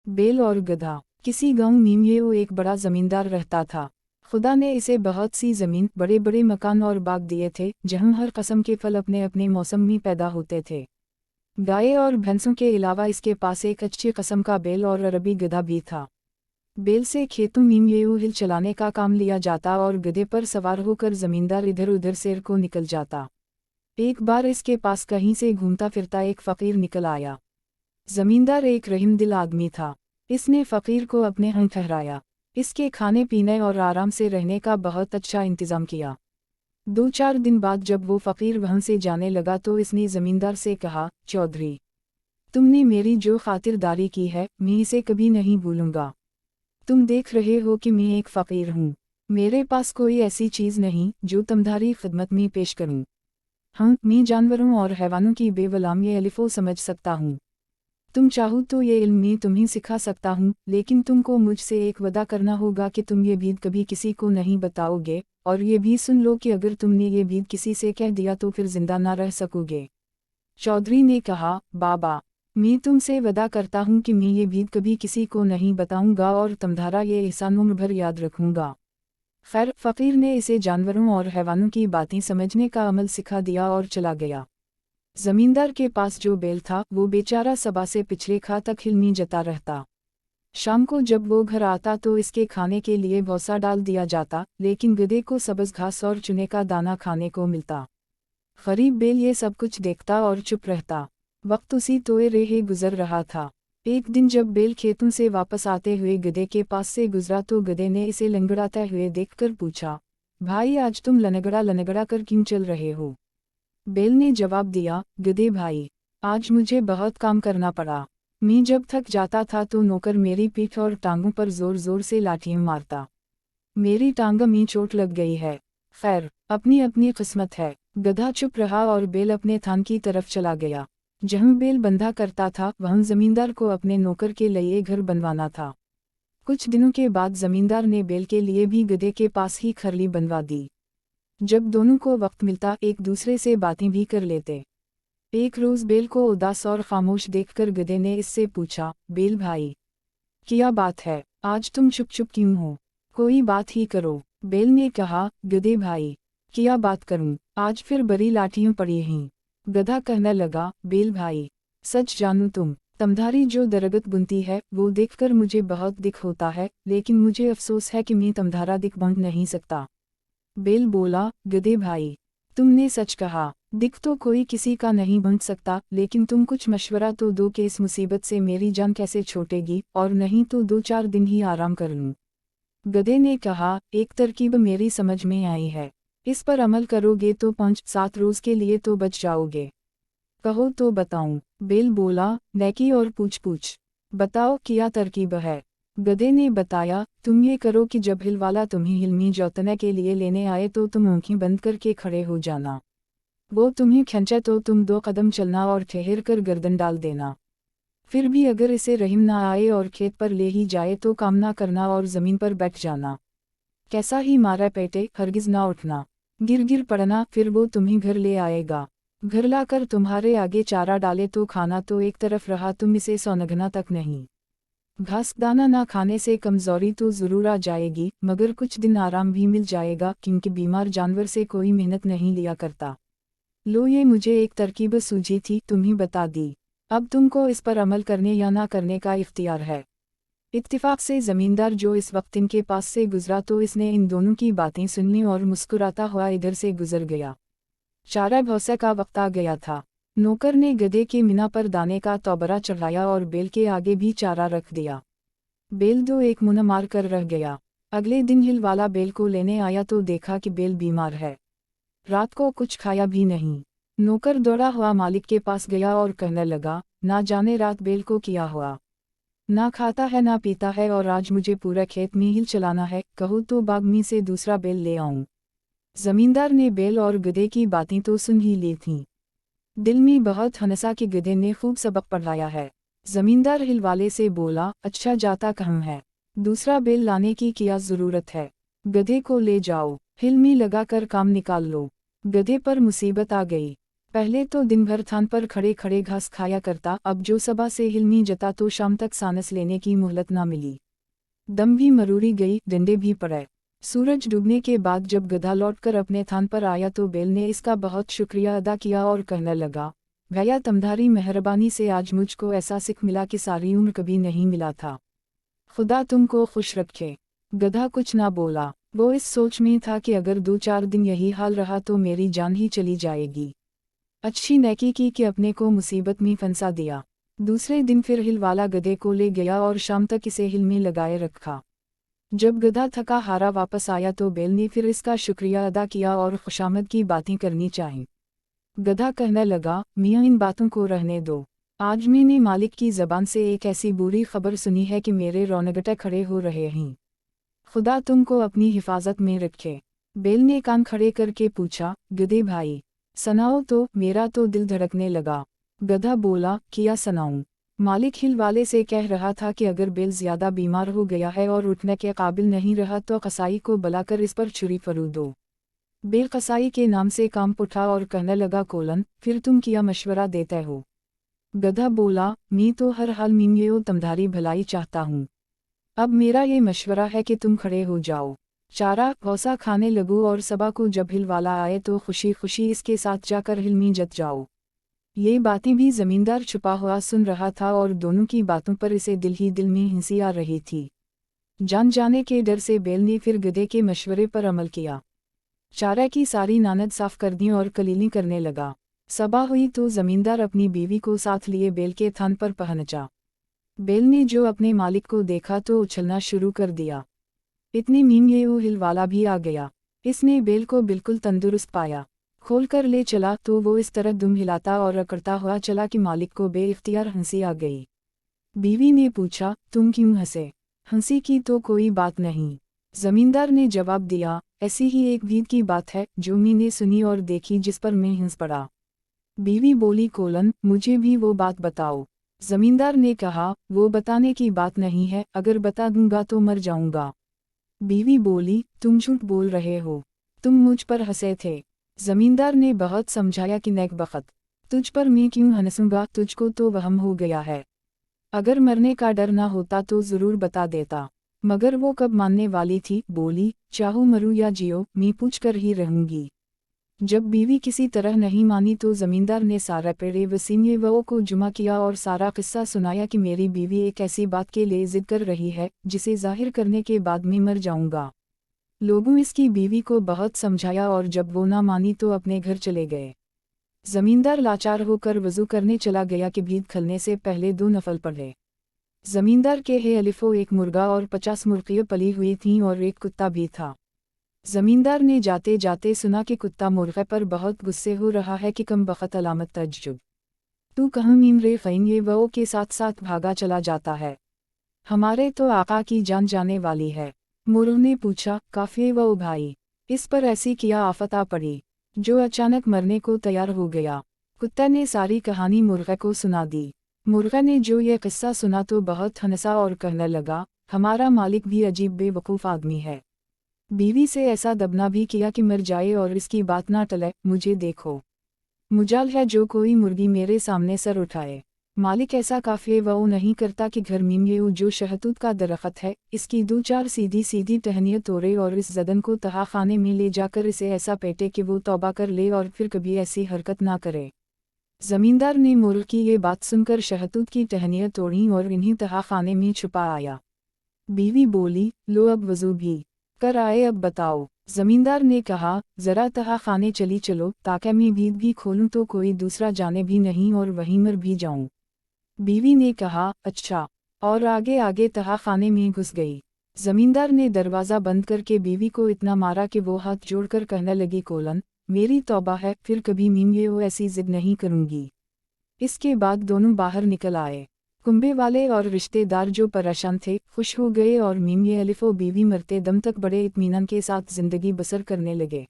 Bell और गधा। किसी गांव में एक बड़ा जमींदार रहता था। खुदा ने इसे बहुत सी ज़मीन, बड़े बड़े मकान और बाग दिए थे, जहां हर किस्म के फल अपने अपने मौसम में पैदा होते थे। गाय और भैंसों के अलावा इसके पास एक अच्छी किस्म का बैल और अरबी गधा भी था। बैल से खेतों में हिल चलाने का काम लिया जाता और गधे पर सवार होकर जमींदार इधर उधर सैर को निकल जाता। एक बार इसके पास कहीं से घूमता फिरता एक फ़कीर निकल आया। जमींदार एक रहीमदिल आदमी था। इसने फ़कीर को अपने यहाँ ठहराया। इसके खाने पीने और आराम से रहने का बहुत अच्छा इंतज़ाम किया। 2-4 दिन बाद जब वो फ़कीर वहाँ से जाने लगा तो इसने ज़मींदार से कहा, चौधरी, तुमने मेरी जो खातिरदारी की है मैं इसे कभी नहीं भूलूंगा। तुम देख रहे हो कि मैं एक फ़कीर हूँ। मेरे पास कोई ऐसी चीज़ नहीं जो तुम्हारी खिदमत में पेश करूँ। हाँ, मैं जानवरों और हैवानों की बेवलाम ये अलिफ़ो समझ सकता हूँ। तुम चाहो तो ये इल्म मैं तुम्हें सिखा सकता हूँ, लेकिन तुमको मुझसे एक वादा करना होगा कि तुम ये बीत कभी किसी को नहीं बताओगे, और ये भी सुन लो कि अगर तुमने ये बीत किसी से कह दिया तो फिर जिंदा ना रह सकोगे। चौधरी ने कहा, बाबा, मैं तुमसे वादा करता हूँ कि मैं ये बीत कभी किसी को नहीं बताऊंगा और तुम्हारा ये एहसान उम्र भर याद रखूंगा। खैर, फ़कीर ने इसे जानवरों और हैवानों की बातें समझने का अमल सिखा दिया और चला गया। जमींदार के पास जो बैल था वो बेचारा सबा से पिछले खा तक हिलमी जता रहता। शाम को जब वो घर आता तो इसके खाने के लिए भौसा डाल दिया जाता, लेकिन गधे को सब्ज घास और चुने का दाना खाने को मिलता। गरीब बैल ये सब कुछ देखता और चुप रहता। वक्त उसी तोए रेहे गुजर रहा था। एक दिन जब बैल खेतों से वापस आते हुए गधे के पास से गुजरा तो गधे ने इसे लंगड़ाते हुए देखकर पूछा, भाई, आज तुम लनगड़ा लनगड़ा कर क्यों चल रहे हो? बैल ने जवाब दिया, गधे भाई, आज मुझे बहुत काम करना पड़ा। मैं जब थक जाता था तो नौकर मेरी पीठ और टांगों पर जोर जोर से लाठियां मारता। मेरी टांग में चोट लग गई है। खैर, अपनी अपनी किस्मत है। गधा चुप रहा और बैल अपने थान की तरफ चला गया। जहाँ बैल बंधा करता था वहाँ जमींदार को अपने नौकर के लिए घर बनवाना था। कुछ दिनों के बाद जमींदार ने बैल के लिए भी गधे के पास ही खरली बनवा दी। जब दोनों को वक्त मिलता एक दूसरे से बातें भी कर लेते। एक रोज बैल को उदास और खामोश देखकर गधे ने इससे पूछा, बैल भाई, क्या बात है, आज तुम चुप चुप क्यों हो? कोई बात ही करो। बैल ने कहा, गधे भाई, क्या बात करूं, आज फिर बड़ी लाठियां पड़ी हैं। गधा कहने लगा, बैल भाई, सच जानूं तुम्हारी जो दरगत बुनती है वो देखकर मुझे बहुत दुख होता है, लेकिन मुझे अफसोस है कि मैं तुम्हारा दुख बांट नहीं सकता। बैल बोला, गधे भाई, तुमने सच कहा, दिख तो कोई किसी का नहीं बन सकता, लेकिन तुम कुछ मशवरा तो दो कि इस मुसीबत से मेरी जान कैसे छूटेगी, और नहीं तो 2-4 दिन ही आराम कर लूं। गधे ने कहा, एक तरकीब मेरी समझ में आई है। इस पर अमल करोगे तो 5-7 रोज के लिए तो बच जाओगे। कहो तो बताऊं? बैल बोला, नेकी और पूछ पूछ। बताओ क्या तरकीब है? गधे ने बताया, तुम ये करो कि जब हिल वाला तुम्हें हिलमी जोतने के लिए लेने आए तो तुम आंखें बंद करके खड़े हो जाना। वो तुम्हें खींचे तो तुम 2 कदम चलना और ठहर कर गर्दन डाल देना। फिर भी अगर इसे रहीम ना आए और खेत पर ले ही जाए तो काम ना करना और ज़मीन पर बैठ जाना। कैसा ही मारा पेटे, हरगिज ना उठना। गिर गिर पड़ना, फिर वो तुम्हें घर ले आएगा। घर लाकर तुम्हारे आगे चारा डाले तो खाना तो एक तरफ रहा, तुम इसे सौनगना तक नहीं। घास दाना ना खाने से कमजोरी तो जरूर आ जाएगी, मगर कुछ दिन आराम भी मिल जाएगा, क्योंकि बीमार जानवर से कोई मेहनत नहीं लिया करता। लो, ये मुझे एक तरकीब सूझी थी, तुम्हें बता दी। अब तुमको इस पर अमल करने या ना करने का इख्तियार है। इत्तिफाक से जमींदार जो इस वक्त इनके पास से गुजरा तो इसने इन दोनों की बातें सुननी और मुस्कुराता हुआ इधर से गुजर गया। चारा भौसे का वक्त आ गया था। नौकर ने गधे के मिना पर दाने का तोबरा चढ़ाया और बैल के आगे भी चारा रख दिया। बैल 2-1 मुना मार कर रह गया। अगले दिन हिल वाला बैल को लेने आया तो देखा कि बैल बीमार है। रात को कुछ खाया भी नहीं। नौकर दौड़ा हुआ मालिक के पास गया और कहने लगा, ना जाने रात बैल को क्या हुआ। ना खाता है ना पीता है और आज मुझे पूरा खेत में हिल चलाना है, कहो तो बाग में से दूसरा बैल ले आऊं। जमींदार ने बैल और गधे की बातें तो सुन ही ली थीं। दिल में बहुत हंसा कि गधे ने खूब सबक पढ़ाया है। जमींदार हिल वाले से बोला, अच्छा जाता कहाँ है? दूसरा बैल लाने की क्या जरूरत है? गधे को ले जाओ, हिल में लगाकर काम निकाल लो। गधे पर मुसीबत आ गई। पहले तो दिन भर थान पर खड़े खड़े घास खाया करता, अब जो सबा से हिल नहीं जता तो शाम तक सांस लेने की मोहलत ना मिली। दम भी मरूरी गई, डंडे भी पड़े। सूरज डूबने के बाद जब गधा लौटकर अपने थान पर आया तो बेल ने इसका बहुत शुक्रिया अदा किया और कहने लगा, भैया तुम्हारी मेहरबानी से आज मुझको ऐसा सिख मिला कि सारी उम्र कभी नहीं मिला था। खुदा तुमको खुश रखे। गधा कुछ ना बोला, वो इस सोच में था कि अगर 2-4 दिन यही हाल रहा तो मेरी जान ही चली जाएगी। अच्छी नेकी की कि अपने को मुसीबत में फंसा दिया। दूसरे दिन फिर हिल वाला गधे को ले गया और शाम तक इसे हिल में लगाए रखा। जब गधा थका हारा वापस आया तो बेल ने फिर इसका शुक्रिया अदा किया और खुशामद की बातें करनी चाहिए। गधा कहने लगा, मियाँ इन बातों को रहने दो। आज मैंने मालिक की ज़बान से एक ऐसी बुरी खबर सुनी है कि मेरे रोंगटे खड़े हो रहे हैं। खुदा तुमको अपनी हिफाजत में रखे। बेल ने कान खड़े करके पूछा, गधे भाई सुनाओ तो, मेरा तो दिल धड़कने लगा। गधा बोला, किया सुनाऊं? मालिक हिल वाले से कह रहा था कि अगर बेल ज्यादा बीमार हो गया है और उठने के काबिल नहीं रहा तो कसाई को बुलाकर इस पर छुरी फरू दो। बेल कसाई के नाम से काम उठा और कहने लगा, कोलन फिर तुम क्या मशवरा देते हो? गधा बोला, मैं तो हर हाल में ये तुम्हारी भलाई चाहता हूँ। अब मेरा ये मशवरा है कि तुम खड़े हो जाओ, चारा भौसा खाने लगो और सबा को जब हिल वाला आए तो खुशी खुशी इसके साथ जाकर हिल में जत जाओ। ये बातें भी जमींदार छुपा हुआ सुन रहा था और दोनों की बातों पर इसे दिल ही दिल में हंसी आ रही थी। जान जाने के डर से बेल ने फिर गधे के मशवरे पर अमल किया। चारा की सारी नानद साफ कर दी और कलीली करने लगा। सबा हुई तो जमींदार अपनी बीवी को साथ लिए बेल के थान पर पहुंचा। बेल ने जो अपने मालिक को देखा तो उछलना शुरू कर दिया। इतनी मीम ये हिल वाला भी आ गया। इसने बेल को बिल्कुल तंदुरुस्त पाया। खोल कर ले चला तो वो इस तरह दुम हिलाता और अकड़ता हुआ चला कि मालिक को बेइख्तियार हंसी आ गई। बीवी ने पूछा, तुम क्यों हंसे? हंसी की तो कोई बात नहीं। जमींदार ने जवाब दिया, ऐसी ही एक बीत की बात है जो मैंने सुनी और देखी जिस पर मैं हंस पड़ा। बीवी बोली, कोलन मुझे भी वो बात बताओ। जमींदार ने कहा, वो बताने की बात नहीं है, अगर बता दूंगा तो मर जाऊंगा। बीवी बोली, तुम झूठ बोल रहे हो, तुम मुझ पर हंसे थे। जमींदार ने बहुत समझाया कि नेक बखत, तुझ पर मैं क्यों हंसूंगा, तुझको तो वहम हो गया है। अगर मरने का डर ना होता तो जरूर बता देता। मगर वो कब मानने वाली थी, बोली, चाहो मरूं या जियो, मैं पूछ कर ही रहूंगी। जब बीवी किसी तरह नहीं मानी तो जमींदार ने सारा पेड़े वसीम वो को जुमा किया और सारा किस्सा सुनाया कि मेरी बीवी एक ऐसी बात के लिए जिद कर रही है जिसे जाहिर करने के बाद मैं मर जाऊंगा। लोगों इसकी बीवी को बहुत समझाया और जब वो ना मानी तो अपने घर चले गए। जमींदार लाचार होकर वजू करने चला गया कि भीद खलने से पहले 2 नफल पढ़े। जमींदार के हे अलिफो एक मुर्गा और 50 मुर्गियाँ पली हुई थीं और एक कुत्ता भी था। जमींदार ने जाते जाते सुना कि कुत्ता मुर्गे पर बहुत गुस्से हो रहा है कि कम बखत अलामत तज्जुब, तू कहूँ इमरे फ़ैन ये वो के साथ साथ भागा चला जाता है। हमारे तो आका की जान जाने वाली है। मुर्ग ने पूछा, काफिए वो भाई, इस पर ऐसी क्या आफत आ पड़ी जो अचानक मरने को तैयार हो गया? कुत्ता ने सारी कहानी मुर्गे को सुना दी। मुर्गा ने जो ये किस्सा सुना तो बहुत हंसा और कहने लगा, हमारा मालिक भी अजीब बेवकूफ़ आदमी है। बीवी से ऐसा दबना भी किया कि मर जाए और इसकी बात ना टले। मुझे देखो, मुजाल है जो कोई मुर्गी मेरे सामने सर उठाए। मालिक ऐसा काफिए वो नहीं करता कि घर में ये जो शहतूत का दरख्त है इसकी 2-4 सीधी सीधी टहनियाँ तोड़े और इस जदन को तहा खाने में ले जाकर इसे ऐसा पेटे कि वो तौबा कर ले और फिर कभी ऐसी हरकत ना करे। जमींदार ने मुर्ग की ये बात सुनकर शहतूत की टहनियाँ तोड़ी और इन्हीं तहा खाने में छुपा आया। बीवी बोली, लो अब वजू भी कर आए, अब बताओ। जमींदार ने कहा, जरा तहा खाने चली चलो ताकि मैं भीद भी खोलूं तो कोई दूसरा जाने भी नहीं और वहीं मर भी जाऊं। बीवी ने कहा, अच्छा, और आगे आगे तहा खाने में घुस गई। जमींदार ने दरवाज़ा बंद करके बीवी को इतना मारा कि वो हाथ जोड़कर कहने लगी, कोलन मेरी तौबा है, फिर कभी मैं वो ऐसी जिद नहीं करूंगी। इसके बाद दोनों बाहर निकल आए। कुंबे वाले और रिश्तेदार जो परेशान थे खुश हो गए और मीम ये अलिफो बीवी मरते दम तक बड़े इत्मीनान के साथ जिंदगी बसर करने लगे।